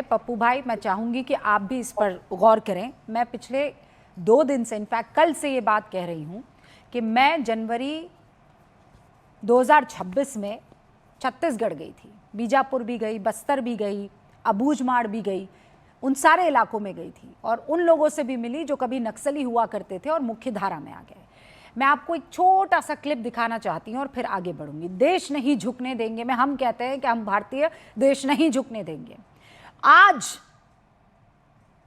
पप्पू भाई, मैं चाहूंगी कि आप भी इस पर गौर करें। मैं पिछले 2 दिन से, इनफैक्ट कल से ये बात कह रही हूं कि मैं जनवरी 2026 में छत्तीसगढ़ गई थी, बीजापुर भी गई, बस्तर भी गई, अबूझमाड़ भी गई, उन सारे इलाकों में गई थी और उन लोगों से भी मिली जो कभी नक्सली हुआ करते थे और मुख्य धारा में आ गए। मैं आपको एक छोटा सा क्लिप दिखाना चाहती हूं और फिर आगे बढ़ूंगी। देश नहीं झुकने देंगे में हम कहते हैं कि हम भारतीय देश नहीं झुकने देंगे। आज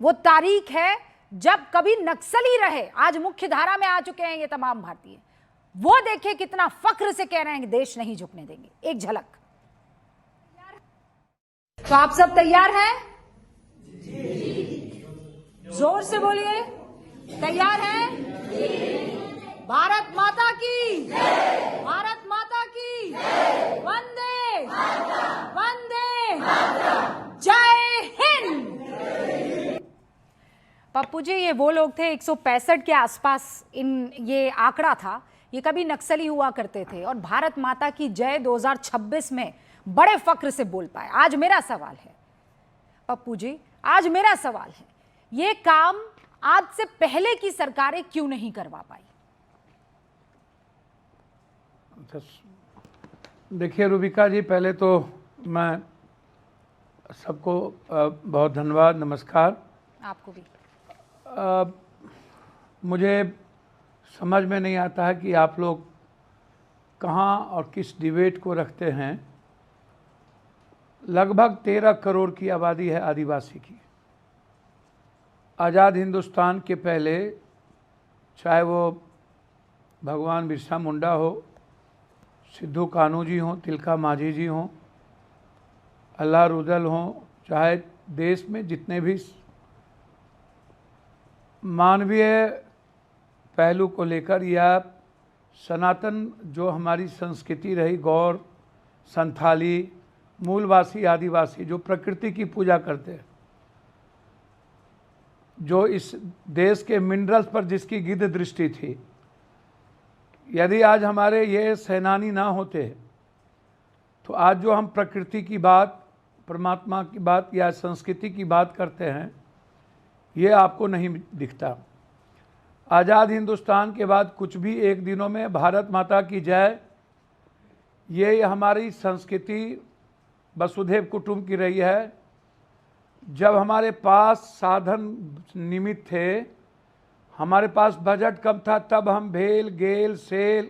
वो तारीख है जब कभी नक्सली रहे, आज मुख्य धारा में आ चुके हैं ये तमाम भारतीय। वो देखिए कितना फख्र से कह रहे हैं कि देश नहीं झुकने देंगे। एक झलक। तो आप सब तैयार हैं? जोर से बोलिए, तैयार हैं? भारत माता की, भारत माता की, वंदे वंदे, जय हिंद। पप्पू जी, ये वो लोग थे 165 के आसपास ये आंकड़ा था, ये कभी नक्सली हुआ करते थे और भारत माता की जय 2026 में बड़े फख्र से बोल पाए। आज मेरा सवाल है पप्पू जी, आज मेरा सवाल है, ये काम आज से पहले की सरकारें क्यों नहीं करवा पाई? देखिए रूबिका जी, पहले तो मैं सबको बहुत धन्यवाद, नमस्कार। आपको भी। मुझे समझ में नहीं आता है कि आप लोग कहाँ और किस डिबेट को रखते हैं। लगभग 13 करोड़ की आबादी है आदिवासी की। आज़ाद हिंदुस्तान के पहले, चाहे वो भगवान बिरसा मुंडा हो, सिद्धू कान्हू जी हों, तिलका मांझी जी हों, अल्लाह रुदल हों, चाहे देश में जितने भी मानवीय पहलू को लेकर या सनातन जो हमारी संस्कृति रही, गौर, संथाली, मूलवासी, आदिवासी जो प्रकृति की पूजा करते हैं, जो इस देश के मिनरल्स पर जिसकी गिद्ध दृष्टि थी, यदि आज हमारे ये सेनानी ना होते तो आज जो हम प्रकृति की बात, परमात्मा की बात या संस्कृति की बात करते हैं, ये आपको नहीं दिखता। आज़ाद हिंदुस्तान के बाद कुछ भी एक दिनों में भारत माता की जय, ये हमारी संस्कृति वसुधैव कुटुंब की रही है। जब हमारे पास साधन निमित्त थे, हमारे पास बजट कम था, तब हम भेल, GAIL, SAIL,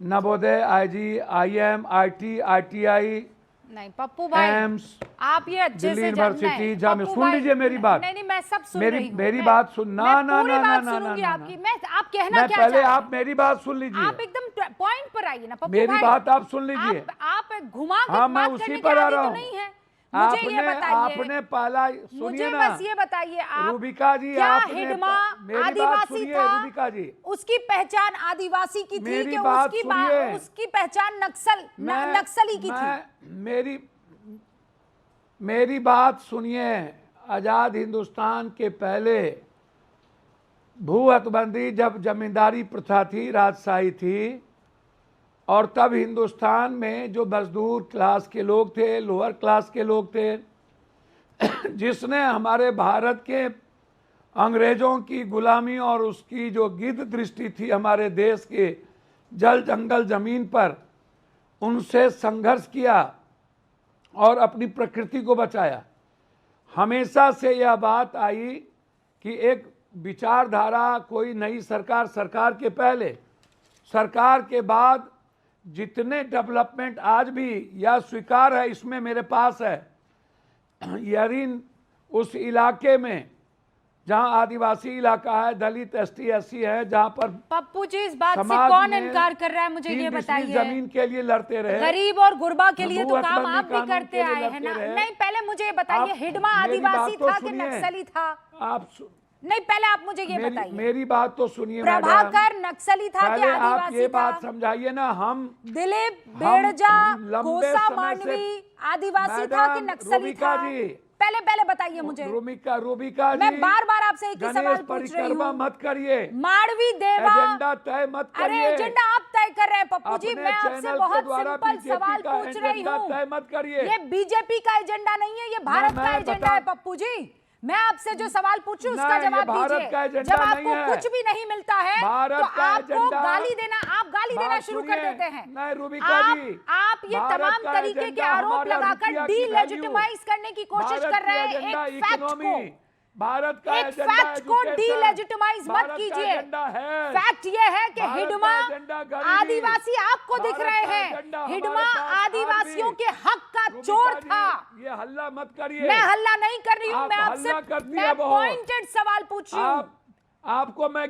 Navodaya, IG, IM, IT, ITI, नहीं पप्पू भाई, एम्स, आप ये अच्छे दिल्ली से यूनिवर्सिटी, जहाँ सुन लीजिए मेरी बात। नहीं, मैं सब सुन रही हूँ। मेरी बात सुन। ना ना ना ना ना ना, आपकी आप कहना क्या पहले आप मेरी बात सुन लीजिए। आप एकदम पॉइंट पर आइए ना पप्पू मेरी भाई। बात आप सुन लीजिए। आप घुमा के हाँ, मैं बात उसी करने पर की आ आदत रहा तो हूँ। नहीं है। मुझे ये बताइए, आपने पहला सुनिए मुझे ना, बस ये बताइए, आप रूबिका जी, क्या आपने हिडमा मेरी बात आदिवासी सुनिए। था? रूबिका जी, उसकी पहचान आदिवासी की थी मेरी कि बात सुनिए। उसकी पहचान नक्सली की थी? मेरी बात सुनिए। आज़ाद हिंदुस्तान के पहले भू हदबंदी, जब जमींदारी प्रथा थी, राजशाही थी, और तब हिंदुस्तान में जो मजदूर क्लास के लोग थे, लोअर क्लास के लोग थे, जिसने हमारे भारत के अंग्रेज़ों की गुलामी और उसकी जो गिद्ध दृष्टि थी हमारे देश के जल जंगल ज़मीन पर, उनसे संघर्ष किया और अपनी प्रकृति को बचाया। हमेशा से यह बात आई कि एक विचारधारा, कोई नई सरकार, सरकार के पहले, सरकार के बाद जितने डेवलपमेंट आज भी यह स्वीकार है, इसमें मेरे पास है, यदि उस इलाके में जहां आदिवासी इलाका है, दलित, एसटी, एससी है, जहां पर पप्पू जी इस बात से कौन इनकार कर रहा है? मुझे ये बताइए। जमीन के लिए लड़ते रहे, गरीब और गुरबा के लिए तो काम आप भी करते आए हैं ना। नहीं, पहले मुझे ये बताइए, हिडमा आदिवासी था कि नक्सली था? आप नहीं, पहले आप मुझे ये बताइए। मेरी बात तो सुनिए। प्रभाकर नक्सली था कि आदिवासी आप ये बात समझाइए ना। हम दिलीप बेड़जा, कोसा मांडवी आदिवासी था कि नक्सली था? पहले बताइए मुझे। रूबिका जी, मैं बार बार आपसे एक ही सवाल गणेश पूछ रही परिक्रमा हूँ। मत करिए, माड़वी देवा, एजेंडा तय मत अरे करिए। एजेंडा आप तय कर रहे हैं पप्पू जी, अपने मैं आपसे चैनल के बहुत द्वारा सिंपल बीजेपी सवाल का पूछ रही एजेंडा हूँ। तय मत करिए। ये बीजेपी का एजेंडा नहीं है, ये भारत मैं का एजेंडा है पप्पू जी। मैं आपसे जो सवाल पूछूं उसका नहीं, ये जवाब भारत दीजिए। का एजेंडा जब नहीं आपको है। कुछ भी नहीं मिलता है भारत तो का आपको एजेंडा- गाली देना शुरू कर सुनिए, देते हैं। नहीं रूबिका जी, आप ये भारत तमाम का तरीके के एजेंडा आरोप हमारा लगाकर रुपया की डीलेजिटिमाइज वैल्यू, करने की कोशिश भारत कर रहे की हैं एजेंडा एक फैक्ट इकोनॉमी, को। भारत का एक एजेंडा फैक्ट को एजुकेशन, डीलेजिटिमाइज मत भारत का कीजिए। एजेंडा है। फैक्ट ये है कि भारत का हिडमा एजेंडा गरीबी, आदिवासी आपको दिख भारत रहे का हैं, एजेंडा हिडमा हमारे पास आदिवासियों आज भी। के हक का रूबिका चोर जी, था। ये हल्ला मत करिए। मैं हल्ला नहीं कर रही हूं, आप मैं आपसे हल्ला करती मैं है बहुत। पॉइंटेड सवाल पूछ रही हूं। आपको मैं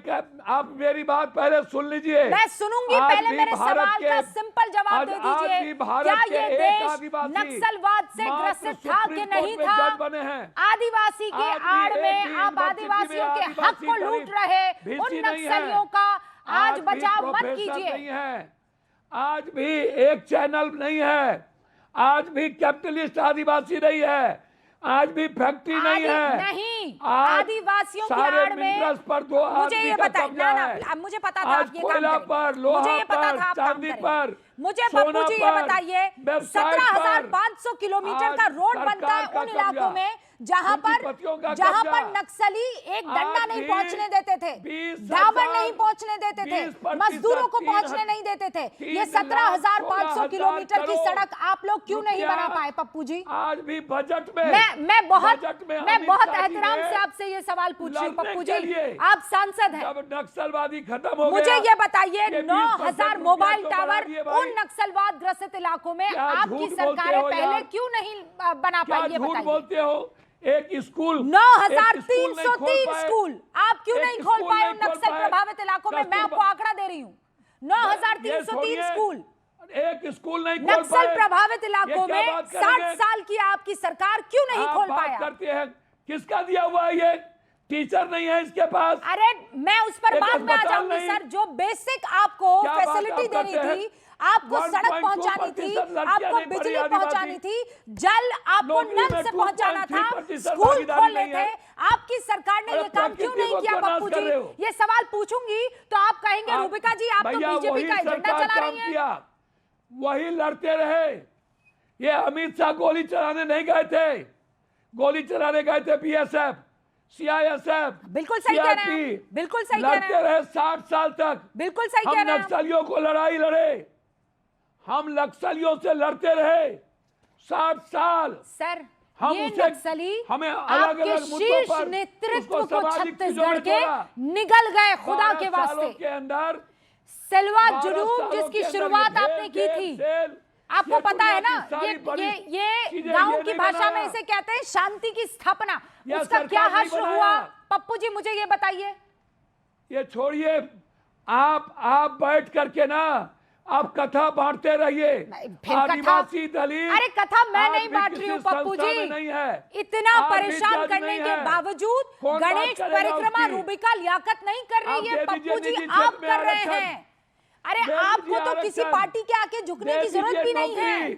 आप मेरी बात पहले सुन लीजिए। मैं सुनूंगी, आज पहले भी मेरे भारत सवाल के- का सिंपल जवाब आज- दे आज दीजिए। भी भारत क्या के ये एक देश आदिवासी नक्सलवाद से मात्र ग्रसित था कि सुप्रीम नहीं कोर्ट में था? जज बने हैं। आदिवासी के आज भी आड़ एक में भी आप यूनिवर्सिटी में आदिवासियों के हक आदिवासी को लूट दलित रहे भीसी उन नहीं है। नक्सलियों का आज भी बचाव मत प्रोफेसर कीजिए। नहीं है, आज भी एक चैनल नहीं है, आज भी कैपिटलिस्ट आदिवासी नहीं है, आज भी फैक्ट्री नहीं है। नहीं, आज आदिवासियों की सारे आड़ में मिनरल्स पर दो मुझे आदमी ये का बताइए कब्जा ना, है। मुझे पता था आज आप ये काम कोयला करेंगे। पर, लोहा मुझे ये पता पर, था आप काम चांदी करेंगे। पर, मुझे सोना पप्पू जी ये पर, बताइए, वेबसाइट 17,500 किलोमीटर का आज रोड बनता है सरकार उन का इलाकों कब्जा, में जहां पूंजीपतियों का जहां कब्जा। पर नक्सली एक डंडा आज नहीं भी पहुंचने देते थे, 20,000 डाबर नहीं पहुंचने देते थे, 20%, मजदूरों को 3 पहुंचने नहीं देते थे। ये 3,16,000 17,500 किलोमीटर की सड़क आप लोग क्यों नहीं रुपया बना पाए पप्पू जी? आज भी बजट में मैं बहुत बजट में मैं अमित बहुत शाह जी एहतराम ने से आपसे ये सवाल पूछ रही हूँ लड़ने पप्पू के जी, लिए आप सांसद हैं। जब नक्सलवादी खत्म हो मुझे गया, ये बताइए, ये 9,000 20% मोबाइल रुपया तो बढ़ा टावर दिए भाई। उन नक्सलवाद ग्रसित इलाकों में क्या आपकी झूठ बोलते सरकारें हो पहले यार? क्यों नहीं बना क्या पाई? ये झूठ बताइए। बोलते हो? एक स्कूल 9,303 स्कूल आप क्यों एक नहीं खोल स्कूल पाए नहीं उन खोल नक्सल पाए। प्रभावित इलाकों में? मैं आपको कस्तूरबा- आंकड़ा दे रही हूँ, 9,303 स्कूल एक स्कूल नहीं खोल नक्सल पाए। प्रभावित ये इलाकों क्या में बात 60 करेंगे? साल की आपकी सरकार क्यों नहीं आप खोल बात पाया? करते हैं, किसका दिया हुआ है ये? टीचर नहीं है इसके पास। अरे मैं उस पर एक बाद में आ अस्पताल जाऊंगी नहीं। सर। जो बेसिक आपको क्या बात फैसिलिटी आप देनी करते हैं? थी, आपको 1.2% सड़क पहुंचानी थी, लड़कियां आपको नहीं पढ़ी बिजली आदिवासी। पहुंचानी थी, जल आपको नौकरी नल में से पहुंचाना था, 2.3% स्कूल भागीदारी खोलने नहीं थे। है। आपकी सरकार ने अरे ये काम क्यों प्रकृति नहीं को किया तो नाश पप्पू कर जी? रहे हो। ये सवाल पूछूंगी तो आप कहेंगे रूबिका जी आप तो भैया बीजेपी वही का एजेंडा सरकार चला काम रही है। किया, वही लड़ते रहे। ये अमित शाह गोली चलाने नहीं गए थे, गोली चलाने गए थे बीएसएफ, सीआईएसएफ, बिल्कुल सही कह रहे हैं आप, बिल्कुल सही कह रहे लड़ते हैं, रहे 60 साल तक। बिल्कुल सही कह हम रहे हैं आप। नक्सलियों को लड़ाई लड़े, हम नक्सलियों से लड़ते रहे 60 साल। सर हम ये उसे- नक्सली हमें अलग-अलग आपके मुद्दों शीर्ष पर नेतृत्व उसको को सामाजिक चीजों छत्तीसगढ़ में के जोड़ा। निगल गए खुदा 12 के सालों वास्ते। के अंदर सिलवा 12 जुलूम सालों जिसकी के अंदर शुरुआत ये आपने की जेल, थी, जेल, आपको ये पता है दुनिया ना, की सारी बड़ी ये चीजें गांव ये की नहीं भाषा में बनाया। इसे कहते हैं शांति की स्थापना। यह उसका सरकार क्या नहीं हश्र बनाया। हुआ पप्पू जी? मुझे ये बताइए। ये छोड़िए, आप बैठ करके ना आप कथा बांटते रहिए। फिर आदिवासी दलित, अरे कथा मैं आज नहीं भी बांट किसी रही हूँ पप्पू संस्था जी। में नहीं है। इतना आज भी परेशान जज करने नहीं के है। बावजूद कौन बात गणेश करेगा परिक्रमा उसकी? रूबिका लियाकत नहीं कर आप रही है दे पप्पू दीजिए जी, निजी आप क्षेत्र में कर रहे आरक्षण। हैं। अरे दे आपको दीजिए तो किसी आरक्षण। पार्टी के आके झुकने दे की जरूरत दीजिए भी नहीं है। नौकरी।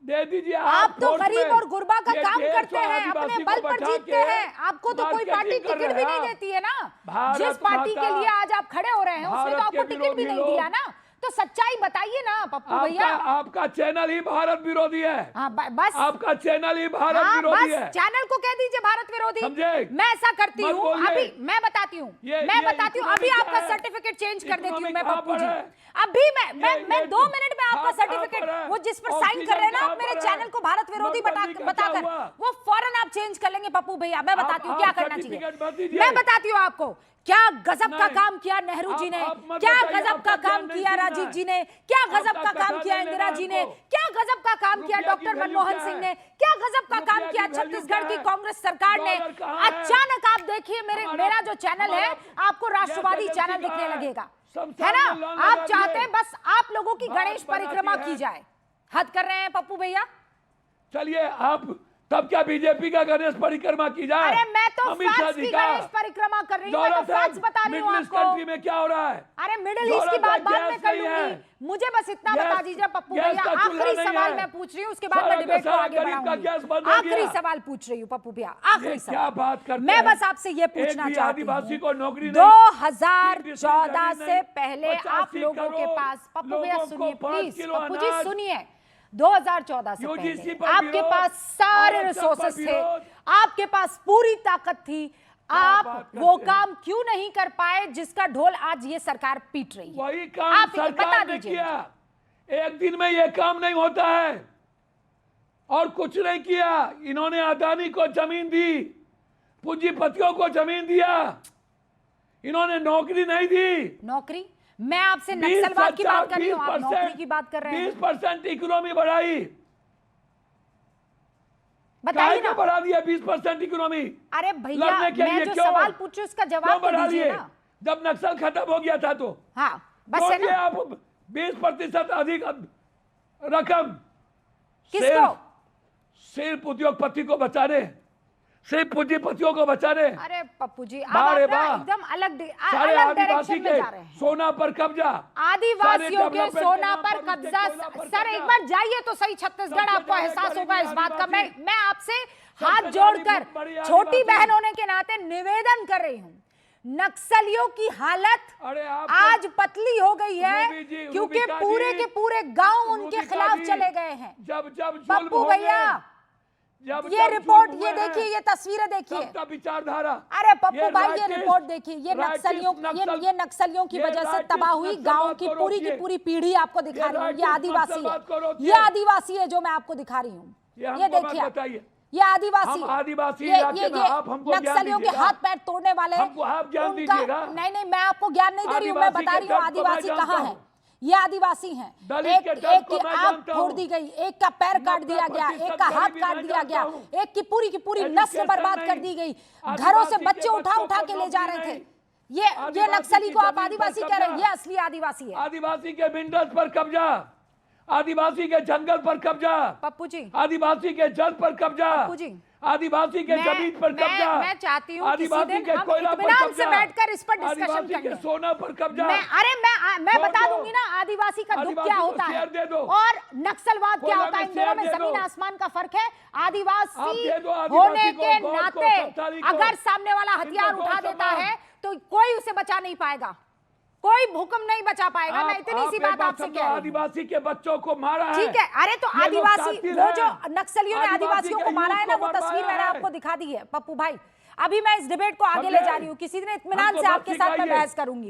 दे दीजिए। आप तो फोर्स गरीब में और गुरबा का ये काम देश करते और हैं, अपने आदिवासी बल को पर बचा जीतते के हैं। आपको तो कोई पार्टी मार्केटिंग कर टिकट भी रहे नहीं हैं। देती है ना। भारत जिस पार्टी के माता, लिए आज आप खड़े हो रहे हैं उसने तो भारत आपको के टिकट भी विरोधी नहीं दिया लोग। ना। तो सच्चाई बताइए ना पप्पू भैया। आपका चैनल ही भारत विरोधी है। हाँ बस आपका चैनल ही भारत हाँ, विरोधी बस है। चैनल को कह दीजिए भारत विरोधी। समझे? मैं ऐसा करती मत हूँ, बोलिए। अभी मैं बताती हूँ, ये मैं बताती हूँ, अभी इकोनॉमी आपका क्या है? सर्टिफिकेट चेंज कर देती हूँ इकोनॉमी मैं कहाँ पप्पू पर जी। है? अभी मैं ये 2 मिनट में आपका कहाँ सर्टिफिकेट, पर है? वो जिस पर साइन ऑक्सीजन कर रहे हैं ना कहाँ आप मेरे पर है? चैनल को भारत विरोधी नोटबंदी का क्या बताकर, हुआ? वो फौरन आप चेंज कर लेंगे पप्पू भैया। मैं बताती हूँ आप क्या करना सर्टिफिकेट मत चाहिए। दीजिए। मैं बताती हूँ आपको क्या गजब का नहीं। काम किया नेहरू जी ने, आप मत क्या बताइए, गजब का आपका काम ध्यान नहीं किया सीखना राजीव है। जी ने, क्या गजब आपका का काम कथा किया नहीं इंदिरा लेना जी ने, आपको। क्या गजब का काम किया रुपया की डॉक्टर वैल्यू मनमोहन क्या सिंह है? ने, क्या गजब का रुपया काम की किया वैल्यू छत्तीसगढ़ क्या की है? कांग्रेस सरकार ने। डॉलर कहाँ है? अचानक आप देखिए मेरा जो चैनल है आपको राष्ट्रवादी जैसे चैनल जैसे दिखने कहा है, लगेगा, शमशान है ना? में लॉन आप लगा चाहते दिए। हैं बस आप लोगों की बात गणेश बनाती परिक्रमा है। की जाए। हद कर रहे हैं पप्पू भैया। चलिए आप तब क्या बीजेपी का गणेश परिक्रमा की जाए? अरे मैं तो अमित शाह फैक्ट्स जी की का गणेश परिक्रमा कर रही हूँ, मैं तो दौलत है, फैक्ट्स बता रही हूँ मिडिल ईस्ट आपको। कंट्री में क्या हो रहा है? अरे मिडिल ईस्ट की दौलत है, बात बाद में गैस कर नहीं है। लूंगी, मुझे बस इतना गैस- बता दीजिए पप्पू गैस भैया। का चूल्हा आखिरी नहीं सवाल है। मैं पूछ रही हूँ, उसके बाद सारा मैं डिबेट को सारा आगे गरीब का गैस बंद बढ़ाऊंगी। हो आखिरी गया। सवाल पूछ रही हूँ पप्पू भैया, आखिरी ये सवाल क्या बात करते मैं हैं? बस आपसे ये एक पूछना भी चाहती आदिवासी हूँ, को नौकरी नहीं, 2014 नहीं, से पहले 85 आप लोगों के करोड़ पास, पप्पू भैया लोगों को सुनिए 5 प्लीज, किलो पप्पू जी अनाज, सुनिए, 2014 से UGC पहले पर आपके विरोध, पास सारे आरक्षण पर रिसोर्सेस थे, विरोध। आपके पास पूरी ताकत थी, आप बात करते वो हैं? काम क्यों नहीं कर पाए जिसका ढोल आज ये सरकार पीट रही है? वही काम आप बता सरकार ने दीजिए। किया। एक दिन में ये काम नहीं होता है, और कुछ नहीं किया। इन्होंने अदानी को जमीन दी, पूंजीपतियों को जमीन दिया, इन्होंने नौकरी नहीं दी। नौकरी, मैं आपसे नक्सलवाद की बात कर रही हूँ, आप नौकरी की बात कर रहे हैं। 20% इकोनॉमी बढ़ाई, बताइए काहे ना। को बढ़ा दिया 20% इकोनॉमी? अरे भैया लड़ने के मैं लिए जो क्यों? सवाल पूछ रही हूँ उसका क्यों जवाब तो बढ़ा दीजिए दिए? ना। जब नक्सल खत्म हो गया था तो हाँ बस तो है ये ना। आप 20% अधिक रकम किसको? सिर्फ उद्योगपति को बचा रहे, सिर्फ पूंजीपतियों को बचा रहे। अरे पप्पू जी अब बारे आप ना वाह। एकदम अलग सारे अलग आदिवासी डायरेक्शन में जा रहे के हैं। सोना पर कब्जा, आदिवासियों सारे के डेवलपमेंट सोना के नाम पर पर कब्जा। उसके कोयला पर सर कब्जा। एक बार जाइए तो सही छत्तीसगढ़, सबसे आपको ज्यादा एहसास होगा गरीबी इस बात का। आदिवासी। मैं आपसे हाथ सबसे जोड़कर बड़ी छोटी आदिवासी। बहन होने के नाते निवेदन कर रही हूँ, नक्सलियों की हालत अरे आप आज पतली हो गई है रूबी जी, क्योंकि रूबिका पूरे जी, के पूरे गांव उनके रूबिका खिलाफ जी, चले गए हैं। जब जुल्म पप्पू होंगे, भैया जब ये जुल्म रिपोर्ट हुए ये हैं, देखिए, ये तस्वीरें देखिए। सबका विचारधारा। अरे पप्पू भाई ये राइटिस्ट- रिपोर्ट देखिए, ये नक्सलियों ये नक्सलियों की ये वजह से राइटिस्ट तबाह हुई नक्सलवाद गांव की को पूरी की रोकिए। पूरी पीढ़ी आपको दिखा रही हूँ। ये राइटिस्ट आदिवासी नक्सलवाद को है, रोकिए। ये आदिवासी है जो मैं आपको दिखा रही हूँ। ये ये हमको मत देखिए, बताइए। ये आदिवासी हम आदिवासी ये इलाके में, आप हमको ज्ञान नक्सलियों के दीजिएगा। हाथ पैर तोड़ने वाले हमको आप ज्ञान उनका- दीजिएगा। नहीं मैं आपको ज्ञान नहीं दे रही हूँ, मैं आदिवासी बता के रही हूँ दर्द को मैं आदिवासी जानता कहाँ हूँ। है। ये आदिवासी हैं, दलित के एक दर्द को की मैं आंख जानता फोड़ हूँ। दी गई, एक का पैर काट दिया गया, 90% एक का हाथ गरीबी काट मैं दिया गया, जानता हूँ। एक की पूरी नस्ल एजुकेशन बर्बाद कर नहीं। दी गई, आदिवासी घरों से के बच्चे उठा बच्चों उठा को के ले जा नौकरी रहे थे। नहीं। ये आदिवासी नक्सली की को आप जमीन पर आदिवासी कह रहे हैं, कब्जा। ये असली आदिवासी है। आदिवासी के मिनरल्स पर कब्जा, आदिवासी के जंगल पर कब्जा, पप्पू जी आदिवासी के जल पर कब्जा, पप्पू जी, आदिवासी के जमीन पर कब्जा, मैं चाहती हूँ किसी आदिवासी दिन के हम कोयला पर इत्मीनान कब्जा, से बैठकर इस पर डिस्कशन आदिवासी कर के लें। सोना पर कब्जा। मैं छोड़ बता दो। दूंगी ना आदिवासी का दुख आदिवासी क्या को होता है शेयर दे दो। और नक्सलवाद क्या कोयला होता है। में इन दोनों में शेयर दे जमीन दो। आसमान का फर्क है। आप आदिवासी दे दो आदिवासी होने को, के गौड़ को, नाते संताली को, अगर सामने वाला हथियार इनको उठा गौ देता सम्मान। है तो कोई उसे बचा नहीं पाएगा, कोई भूकंप नहीं बचा पाएगा। मैं इतनी सी बात आपसे कह रही हूँ। आदिवासी के बच्चों को मारा है। ठीक है, अरे तो ये लोग आदिवासी कातिल वो हैं। जो नक्सलियों ने आदिवासियों के को मारा है यूथ ना, को वो तस्वीर बरमाया मैंने है। आपको दिखा दी है पप्पू भाई। अभी मैं इस डिबेट को आगे ले समझे? जा रही हूँ, किसी दिन इत्मीनान हमको से बात आपके साथ मैं सिखाइए। बहस करूंगी।